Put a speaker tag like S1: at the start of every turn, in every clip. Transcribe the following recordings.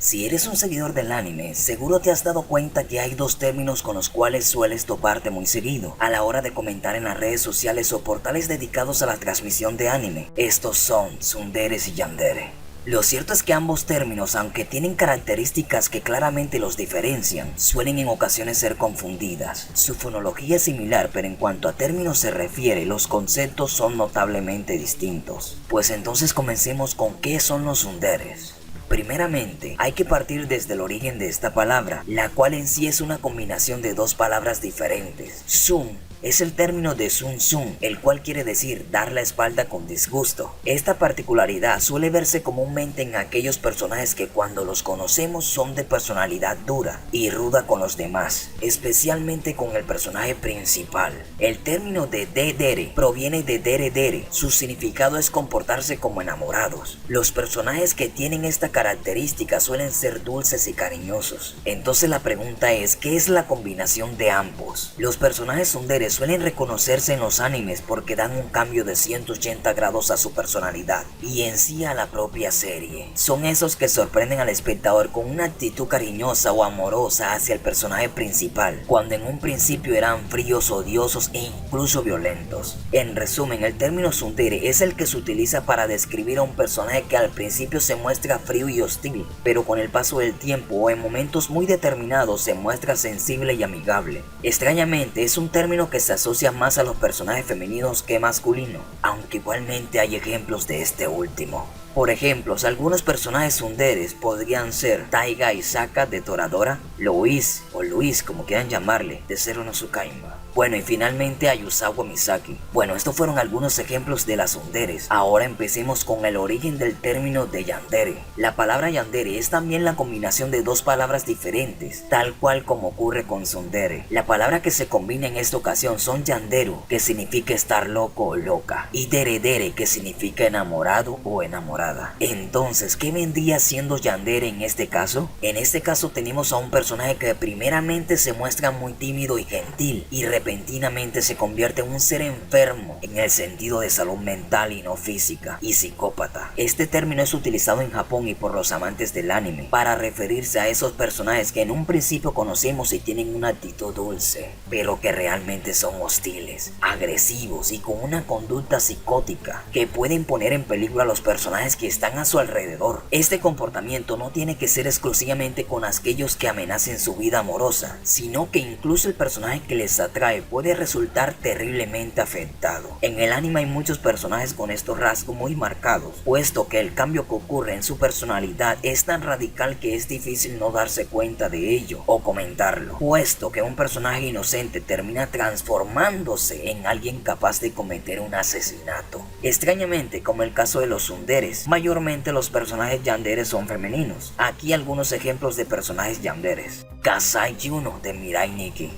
S1: Si eres un seguidor del anime, seguro te has dado cuenta que hay dos términos con los cuales sueles toparte muy seguido a la hora de comentar en las redes sociales o portales dedicados a la transmisión de anime. Estos son tsunderes y yandere. Lo cierto es que ambos términos, aunque tienen características que claramente los diferencian, suelen en ocasiones ser confundidas. Su fonología es similar, pero en cuanto a términos se refiere, los conceptos son notablemente distintos. Pues entonces comencemos con ¿qué son los tsunderes? Primeramente, hay que partir desde el origen de esta palabra, la cual en sí es una combinación de dos palabras diferentes. Tsun es el término de Sun Tsun, el cual quiere decir dar la espalda con disgusto. Esta particularidad suele verse comúnmente en aquellos personajes que cuando los conocemos son de personalidad dura y ruda con los demás, especialmente con el personaje principal. El término de dedere proviene de dere dere, su significado es comportarse como enamorados. Los personajes que tienen esta característica suelen ser dulces y cariñosos. Entonces la pregunta es, ¿qué es la combinación de ambos? Los personajes tsundere suelen reconocerse en los animes porque dan un cambio de 180 grados a su personalidad y en sí a la propia serie. Son esos que sorprenden al espectador con una actitud cariñosa o amorosa hacia el personaje principal, cuando en un principio eran fríos, odiosos e incluso violentos. En resumen, el término tsundere es el que se utiliza para describir a un personaje que al principio se muestra frío y hostil, pero con el paso del tiempo o en momentos muy determinados se muestra sensible y amigable. Extrañamente, es un término que se asocia más a los personajes femeninos que masculinos, aunque igualmente hay ejemplos de este último. Por ejemplo, algunos personajes tsunderes podrían ser Taiga Isaka de Toradora, Louis o Luis como quieran llamarle, de Zero no Tsukaima. Bueno, y finalmente Ayusawa Misaki. Bueno, estos fueron algunos ejemplos de las tsunderes. Ahora empecemos con el origen del término de yandere. La palabra yandere es también la combinación de dos palabras diferentes, tal cual como ocurre con tsundere. La palabra que se combina en esta ocasión son yanderu, que significa estar loco o loca, y deredere, que significa enamorado o enamorada. Entonces, ¿qué vendría siendo yandere en este caso? En este caso tenemos a un personaje que primeramente se muestra muy tímido y gentil, y repentinamente se convierte en un ser enfermo en el sentido de salud mental y no física, y psicópata. Este término es utilizado en Japón y por los amantes del anime para referirse a esos personajes que en un principio conocemos y tienen una actitud dulce, pero que realmente son hostiles, agresivos y con una conducta psicótica que pueden poner en peligro a los personajes que están a su alrededor. Este comportamiento no tiene que ser exclusivamente con aquellos que amenacen su vida amorosa, sino que incluso el personaje que les atrae puede resultar terriblemente afectado. En el anime hay muchos personajes con estos rasgos muy marcados, puesto que el cambio que ocurre en su personalidad es tan radical que es difícil no darse cuenta de ello o comentarlo, puesto que un personaje inocente termina transformándose en alguien capaz de cometer un asesinato. Extrañamente, como el caso de los tsunderes, mayormente los personajes yanderes son femeninos. Aquí algunos ejemplos de personajes yanderes: Kasai Juno de Mirai Nikki,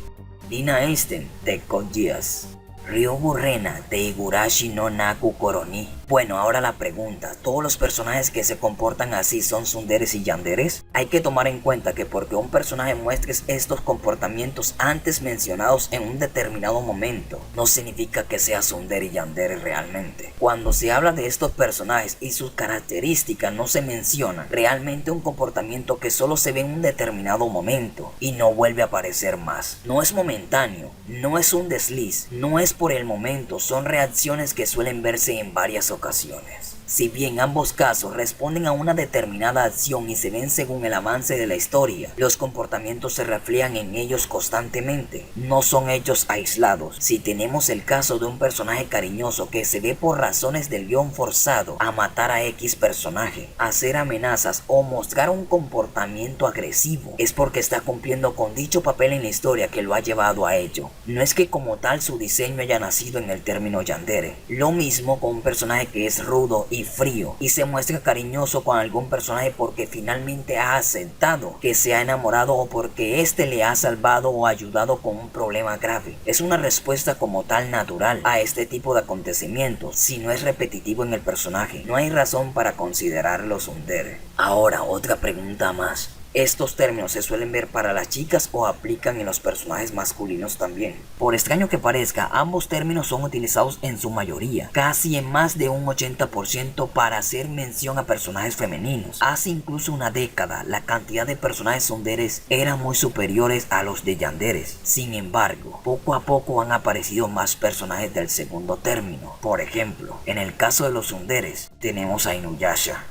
S1: Lina Einstein de Code Geass, Ryobu Rena de Higurashi no Naku Koroni. Bueno, ahora la pregunta, ¿todos los personajes que se comportan así son tsunderes y yanderes? Hay que tomar en cuenta que porque un personaje muestre estos comportamientos antes mencionados en un determinado momento, no significa que sea tsundere y yandere realmente. Cuando se habla de estos personajes y sus características no se menciona realmente un comportamiento que solo se ve en un determinado momento y no vuelve a aparecer más. No es momentáneo, no es un desliz, no es por el momento, son reacciones que suelen verse en varias ocasiones. Si bien ambos casos responden a una determinada acción y se ven según el avance de la historia, los comportamientos se reflejan en ellos constantemente, no son hechos aislados. Si tenemos el caso de un personaje cariñoso que se ve por razones del guión forzado a matar a X personaje, hacer amenazas o mostrar un comportamiento agresivo, es porque está cumpliendo con dicho papel en la historia que lo ha llevado a ello. No es que como tal su diseño haya nacido en el término yandere. Lo mismo con un personaje que es rudo y frío y se muestra cariñoso con algún personaje porque finalmente ha aceptado que se ha enamorado o porque éste le ha salvado o ayudado con un problema grave. Es una respuesta como tal natural a este tipo de acontecimientos. Si no es repetitivo en el personaje, no hay razón para considerarlo tsundere. Ahora, otra pregunta más. Estos términos se suelen ver para las chicas o aplican en los personajes masculinos también. Por extraño que parezca, ambos términos son utilizados en su mayoría, casi en más de un 80% para hacer mención a personajes femeninos. Hace incluso una década, la cantidad de personajes tsunderes eran muy superiores a los de yanderes. Sin embargo, poco a poco han aparecido más personajes del segundo término. Por ejemplo, en el caso de los tsunderes, tenemos a Inuyasha.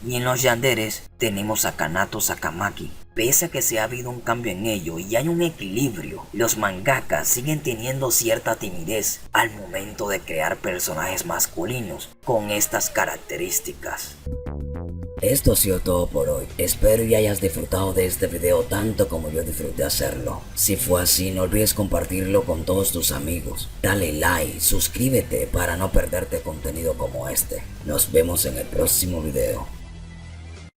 S1: Y en los yanderes tenemos a Kanato Sakamaki. Pese a que se ha habido un cambio en ello y hay un equilibrio, los mangakas siguen teniendo cierta timidez al momento de crear personajes masculinos con estas características.
S2: Esto ha sido todo por hoy. Espero y hayas disfrutado de este video tanto como yo disfruté hacerlo. Si fue así, no olvides compartirlo con todos tus amigos. Dale like, suscríbete para no perderte contenido como este. Nos vemos en el próximo video.